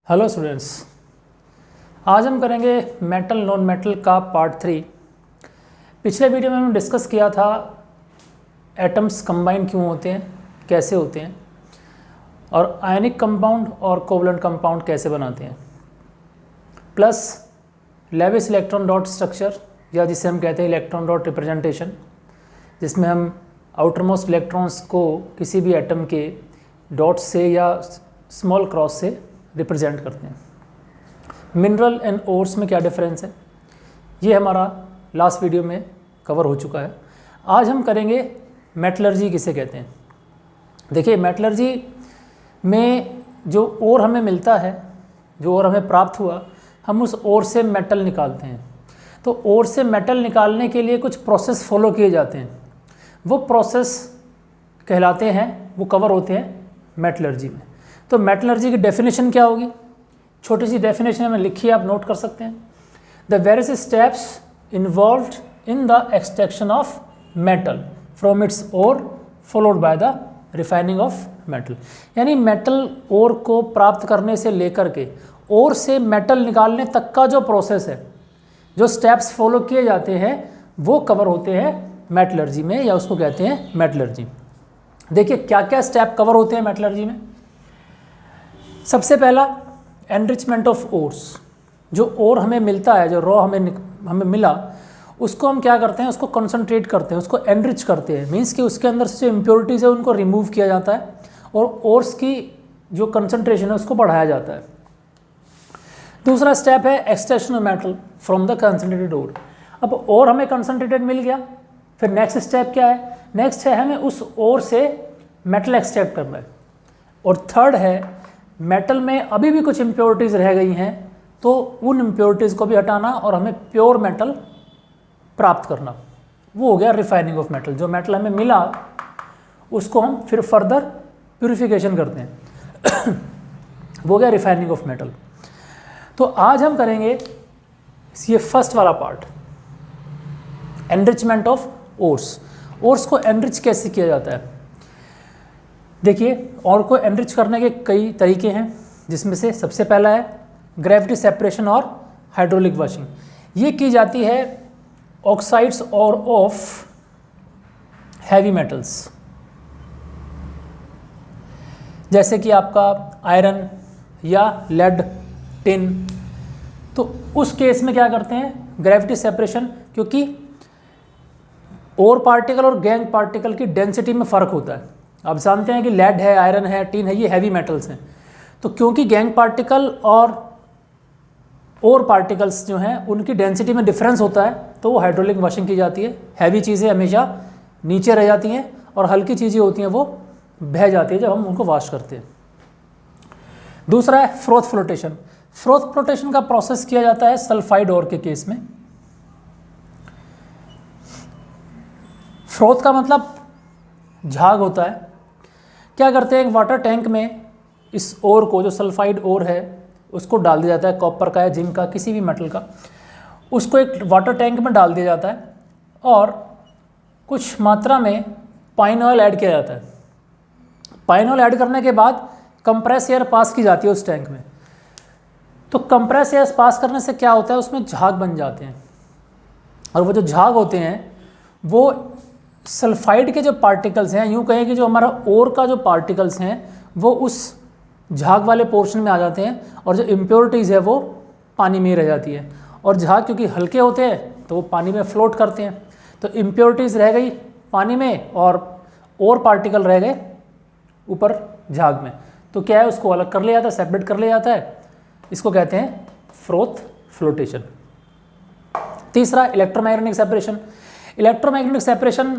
Hello students, आज हम करेंगे मेटल नॉन मेटल का पार्ट 3। पिछले वीडियो में हमने डिस्कस किया था एटम्स कंबाइन क्यों होते हैं, कैसे होते हैं, और आयनिक कंपाउंड और कोवलेंट कंपाउंड कैसे बनाते हैं, plus Lewis electron dot structure या जिसे हम कहते हैं इलेक्ट्रॉन डॉट रिप्रेजेंटेशन, जिसमें हम आउटरमोस्ट इलेक्ट्रॉन्स को किसी भी एटम के डॉट से या स्मॉल क्रॉस से रिप्रेजेंट करते हैं। मिनरल एंड ओर्स में क्या डिफरेंस है, ये हमारा लास्ट वीडियो में कवर हो चुका है। आज हम करेंगे मेटलर्जी किसे कहते हैं। देखिए, मेटलर्जी में जो ओर हमें मिलता है, जो ओर हमें प्राप्त हुआ, हम उस ओर से मेटल निकालते हैं। तो ओर से मेटल निकालने के लिए कुछ प्रोसेस फॉलो किए जाते हैं, वो प्रोसेस कहलाते हैं, वो कवर होते हैं मेटलर्जी में। तो मेटलर्जी की डेफिनेशन क्या होगी, छोटी सी डेफिनेशन में लिखी है, आप नोट कर सकते हैं। The various steps involved in the extraction of metal from its ore followed by the refining of metal. यानी मेटल ओर को प्राप्त करने से लेकर के ओर से मेटल निकालने तक का जो प्रोसेस है, जो स्टेप्स फॉलो किए जाते हैं, वो कवर होते हैं मेटलर्जी में, या उसको कहते हैं मेटलर्जी। देखिए क्या क्या स्टेप कवर होते हैं मेटलर्जी में। सबसे पहला एनरिचमेंट ऑफ ओर्स। जो ओर हमें मिलता है, जो रॉ हमें मिला, उसको हम क्या करते हैं, उसको कंसंट्रेट करते हैं, उसको एनरिच करते हैं। मीन्स कि उसके अंदर से जो इम्प्योरिटीज़ है उनको रिमूव किया जाता है और ओर्स की जो कंसंट्रेशन है उसको बढ़ाया जाता है। दूसरा स्टेप है extraction of metal from the concentrated ore. Ore ओर हमें कंसंट्रेटेड मिल गया, फिर नेक्स्ट स्टेप क्या है, नेक्स्ट है हमें उस ओर से मेटल एक्सट्रैक्ट करना है। और थर्ड है मेटल में अभी भी कुछ इम्प्योरिटीज़ रह गई हैं, तो उन इम्प्योरिटीज़ को भी हटाना और हमें प्योर मेटल प्राप्त करना। वो हो गया रिफाइनिंग ऑफ मेटल। जो मेटल हमें मिला उसको हम फिर फर्दर प्यूरिफिकेशन करते हैं वो हो गया रिफाइनिंग ऑफ मेटल। तो आज हम करेंगे ये फर्स्ट वाला part, enrichment of ores. Ores को एनरिच कैसे किया जाता है। देखिए, और को एनरिच करने के कई तरीके हैं, जिसमें से सबसे पहला है ग्रेविटी सेपरेशन और हाइड्रोलिक वॉशिंग। ये की जाती है ऑक्साइड्स और ऑफ हैवी मेटल्स, जैसे कि आपका आयरन या लेड, टिन। तो उस केस में क्या करते हैं, ग्रेविटी सेपरेशन, क्योंकि ओर पार्टिकल और गैंग पार्टिकल की डेंसिटी में फ़र्क होता है। आप जानते हैं कि लेड है, आयरन है, टिन है, ये हैवी मेटल्स हैं। तो क्योंकि गैंग पार्टिकल और ओर पार्टिकल्स जो हैं उनकी डेंसिटी में डिफरेंस होता है, तो वो हाइड्रोलिक वॉशिंग की जाती है। हैवी चीज़ें हमेशा नीचे रह जाती हैं और हल्की चीज़ें होती हैं वो बह जाती है जब हम उनको वॉश करते हैं। दूसरा है फ्रोथ फ्लोटेशन। फ्रोथ फ्लोटेशन का प्रोसेस किया जाता है सल्फाइड ओर के केस में। फ्रोथ का मतलब झाग होता है। क्या करते हैं, एक वाटर टैंक में इस ओर को, जो सल्फाइड ओर है, उसको डाल दिया जाता है, कॉपर का या जिंक का, किसी भी मेटल का। उसको एक वाटर टैंक में डाल दिया जाता है और कुछ मात्रा में पाइन ऑयल ऐड किया जाता है। पाइन ऑयल ऐड करने के बाद कंप्रेस एयर पास की जाती है उस टैंक में। तो कंप्रेस एयर पास करने से क्या होता है, उसमें झाग बन जाते हैं, और वो जो झाग होते हैं वो सल्फाइड के जो पार्टिकल्स हैं, यूँ कहें कि जो हमारा ओर का जो पार्टिकल्स हैं, वो उस झाग वाले पोर्शन में आ जाते हैं, और जो इम्प्योरिटीज़ है वो पानी में ही रह जाती है। और झाग क्योंकि हल्के होते हैं तो वो पानी में फ्लोट करते हैं, तो इम्प्योरिटीज़ रह गई पानी में और ओर पार्टिकल रह गए ऊपर झाग में। तो क्या है, उसको अलग कर लिया जाता है, सेपरेट कर लिया जाता है। इसको कहते हैं फ्रोथ फ्लोटेशन। तीसरा इलेक्ट्रोमैग्नेटिक सेपरेशन। इलेक्ट्रोमैग्नेटिक सेपरेशन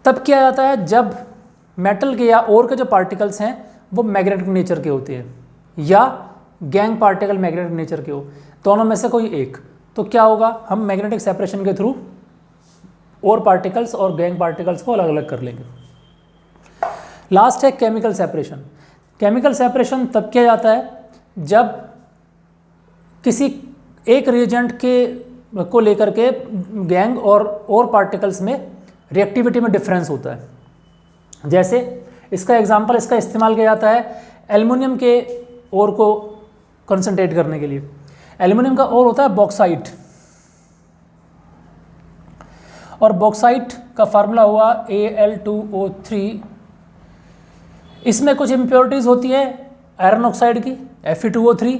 तब किया जाता है जब मेटल के या ओर के जो पार्टिकल्स हैं वो मैग्नेटिक नेचर के होते हैं, या गैंग पार्टिकल मैग्नेटिक नेचर के हो, दोनों में से कोई एक। तो क्या होगा, हम मैग्नेटिक सेपरेशन के थ्रू ओर पार्टिकल्स और गैंग पार्टिकल्स को अलग अलग कर लेंगे। लास्ट है केमिकल सेपरेशन। केमिकल सेपरेशन तब किया जाता है जब किसी एक रिएजेंट को लेकर के गैंग और ओर पार्टिकल्स में रिएक्टिविटी में डिफरेंस होता है। जैसे इसका एग्जांपल, इसका इस्तेमाल किया जाता है एल्युमिनियम के ओर को कंसंट्रेट करने के लिए। एल्युमिनियम का और होता है बॉक्साइट, और बॉक्साइट का फार्मूला हुआ Al2O3। इसमें कुछ इम्प्योरिटीज़ होती है आयरन ऑक्साइड की Fe2O3,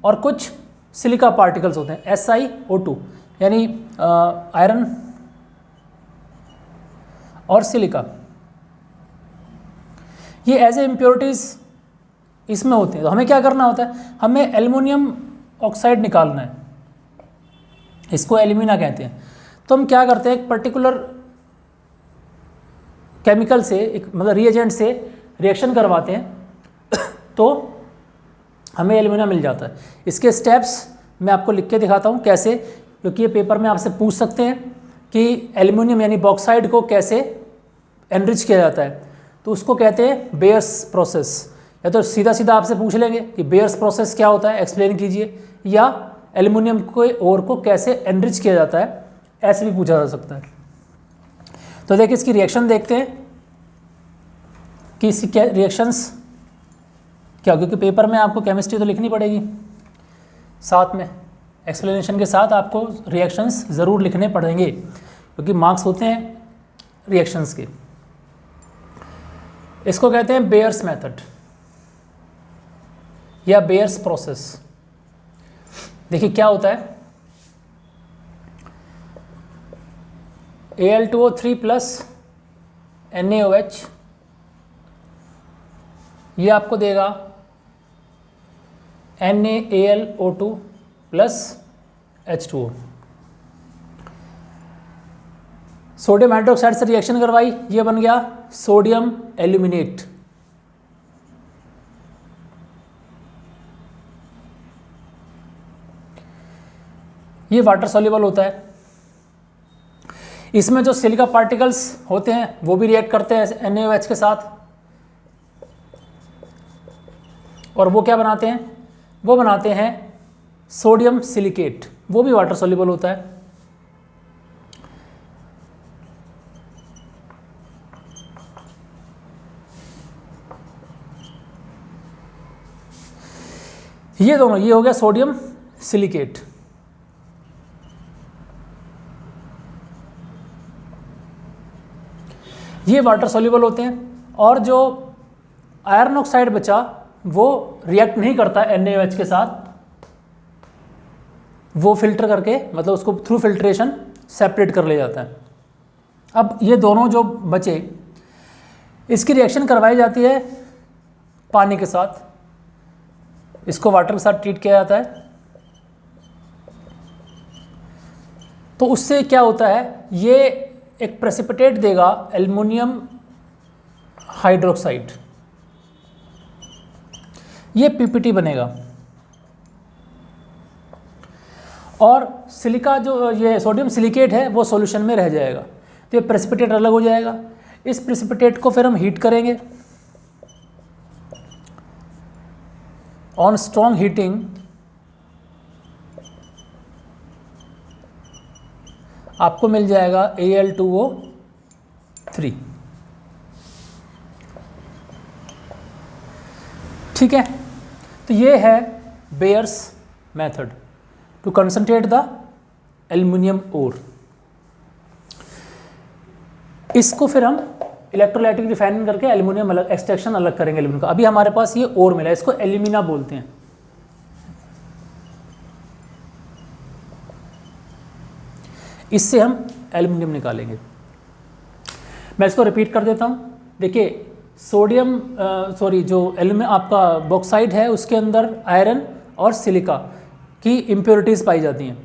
और कुछ सिलिका पार्टिकल्स होते हैं SiO2, यानी आयरन और सिलिका, ये एज ए इम्प्योरिटीज़ इसमें होती हैं। तो हमें क्या करना होता है, हमें एल्युमिनियम ऑक्साइड निकालना है, इसको एल्यूमिना कहते हैं। तो हम क्या करते हैं, एक पर्टिकुलर केमिकल से, एक मतलब रिएजेंट से रिएक्शन करवाते हैं तो हमें एल्यूमिना मिल जाता है। इसके स्टेप्स मैं आपको लिख के दिखाता हूँ कैसे, क्योंकि ये पेपर में आपसे पूछ सकते हैं कि एल्युमिनियम यानी बॉक्साइड को कैसे एनरिच किया जाता है। तो उसको कहते हैं बेयर्स प्रोसेस, या तो सीधा सीधा आपसे पूछ लेंगे कि बेयर्स प्रोसेस क्या होता है, एक्सप्लेन कीजिए, या एल्युमिनियम को और को कैसे एनरिच किया जाता है, ऐसे भी पूछा जा सकता है। तो देखिए इसकी रिएक्शन देखते हैं कि इसकी क्या रिएक्शंस क्या, क्योंकि पेपर में आपको केमिस्ट्री तो लिखनी पड़ेगी, साथ में एक्सप्लेनेशन के साथ आपको रिएक्शंस ज़रूर लिखने पड़ेंगे, क्योंकि मार्क्स होते हैं रिएक्शंस के। इसको कहते हैं बेयर्स मेथड या बेयर्स प्रोसेस। देखिए क्या होता है, Al2O3 प्लस NaOH, ये आपको देगा NaAlO2 plus H2O। Sodium hydroxide से रिएक्शन करवाई, ये बन गया सोडियम एल्यूमिनेट। ये वाटर सॉल्युबल होता है। इसमें जो सिलिका पार्टिकल्स होते हैं वो भी रिएक्ट करते हैं NaOH के साथ, और वो क्या बनाते हैं, वो बनाते हैं सोडियम सिलिकेट, वो भी वाटर सॉल्युबल होता है। ये दोनों, ये हो गया सोडियम सिलिकेट। ये वाटर सॉल्युबल होते हैं, और जो आयरन ऑक्साइड बचा वो रिएक्ट नहीं करता NaOH के साथ, वो फिल्टर करके, मतलब उसको थ्रू फिल्ट्रेशन सेपरेट कर ले जाता है। अब ये दोनों जो बचे, इसकी रिएक्शन करवाई जाती है पानी के साथ, इसको वाटर के साथ ट्रीट किया जाता है। तो उससे क्या होता है, ये एक प्रेसिपिटेट देगा एल्युमिनियम हाइड्रोक्साइड, ये PPT बनेगा, और सिलिका जो ये सोडियम सिलिकेट है वो सॉल्यूशन में रह जाएगा। तो ये प्रेसिपिटेट अलग हो जाएगा। इस प्रेसिपिटेट को फिर हम हीट करेंगे। ऑन स्ट्रॉन्ग हीटिंग आपको मिल जाएगा Al2O3। ठीक है, तो ये है Bayer's method to concentrate the aluminium ore. इसको फिर हम इलेक्ट्रोलाइटिक रिफाइनिंग करके एल्युमिनियम अलग, एक्सट्रैक्शन अलग करेंगे एल्युमिनियम का। अभी हमारे पास ये ओर मिला है, इसको एल्यूमिना बोलते हैं। इससे हम एल्युमिनियम निकालेंगे। मैं इसको रिपीट कर देता हूँ। देखिए सोडियम जो एल्यूमिनियम आपका बॉक्साइड है उसके अंदर आयरन और सिलिका की इम्प्योरिटीज़ पाई जाती हैं।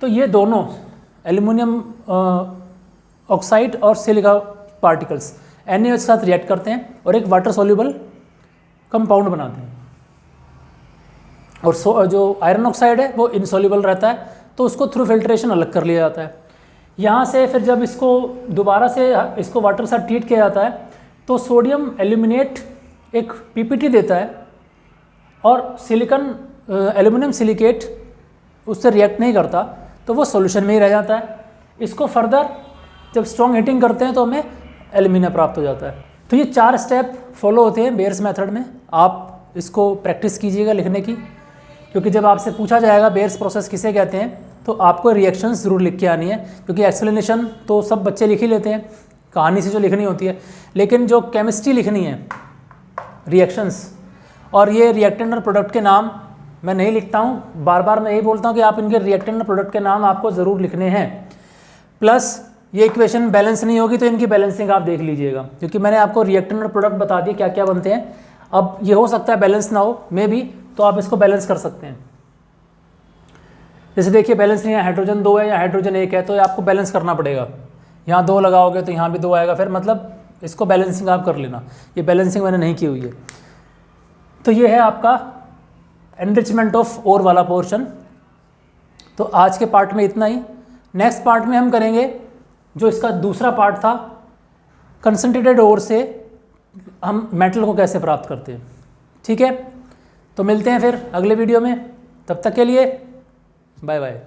तो ये दोनों एल्युमिनियम ऑक्साइड और सिलिका पार्टिकल्स NaOH के साथ रिएक्ट करते हैं और एक वाटर सॉल्युबल कंपाउंड बनाते हैं। और जो आयरन ऑक्साइड है वो इनसॉल्युबल रहता है, तो उसको थ्रू फिल्ट्रेशन अलग कर लिया जाता है। यहाँ से फिर जब इसको दोबारा से इसको वाटर के साथ ट्रीट किया जाता है तो सोडियम एल्यूमिनेट एक PPT देता है, और सिलिकन एल्यूमिनियम सिलिकेट उससे रिएक्ट नहीं करता, तो वो सॉल्यूशन में ही रह जाता है। इसको फर्दर जब स्ट्रॉन्ग हीटिंग करते हैं तो हमें एल्यूमिना प्राप्त हो जाता है। तो ये 4 स्टेप फॉलो होते हैं बेयर्स मेथड में। आप इसको प्रैक्टिस कीजिएगा लिखने की, क्योंकि जब आपसे पूछा जाएगा बेयर्स प्रोसेस किसे कहते हैं तो आपको रिएक्शंस ज़रूर लिख के आनी है, क्योंकि एक्सप्लेनेशन तो सब बच्चे लिख ही लेते हैं कहानी से जो लिखनी होती है, लेकिन जो केमिस्ट्री लिखनी है रिएक्शंस और ये रिएक्टेंट और प्रोडक्ट के नाम मैं नहीं लिखता हूँ, बार बार मैं यही बोलता हूँ कि आप इनके रिएक्टेंट और प्रोडक्ट के नाम आपको ज़रूर लिखने हैं। प्लस ये इक्वेशन बैलेंस नहीं होगी तो इनकी बैलेंसिंग आप देख लीजिएगा, क्योंकि मैंने आपको रिएक्टेंट और प्रोडक्ट बता दिए क्या क्या बनते हैं। अब ये हो सकता है बैलेंस ना हो मे भी, तो आप इसको बैलेंस कर सकते हैं। जैसे देखिए बैलेंस नहीं है, हाइड्रोजन 2 है या हाइड्रोजन 1 है, तो आपको बैलेंस करना पड़ेगा। यहाँ 2 लगाओगे तो यहाँ भी 2 आएगा, फिर मतलब इसको बैलेंसिंग आप कर लेना। ये बैलेंसिंग मैंने नहीं की हुई है। तो ये है आपका एनरिचमेंट ऑफ ओर वाला पोर्शन। तो आज के पार्ट में इतना ही। नेक्स्ट पार्ट में हम करेंगे जो इसका दूसरा पार्ट था, कंसंट्रेटेड ओर से हम मेटल को कैसे प्राप्त करते हैं। ठीक है, तो मिलते हैं फिर अगले वीडियो में, तब तक के लिए बाय बाय।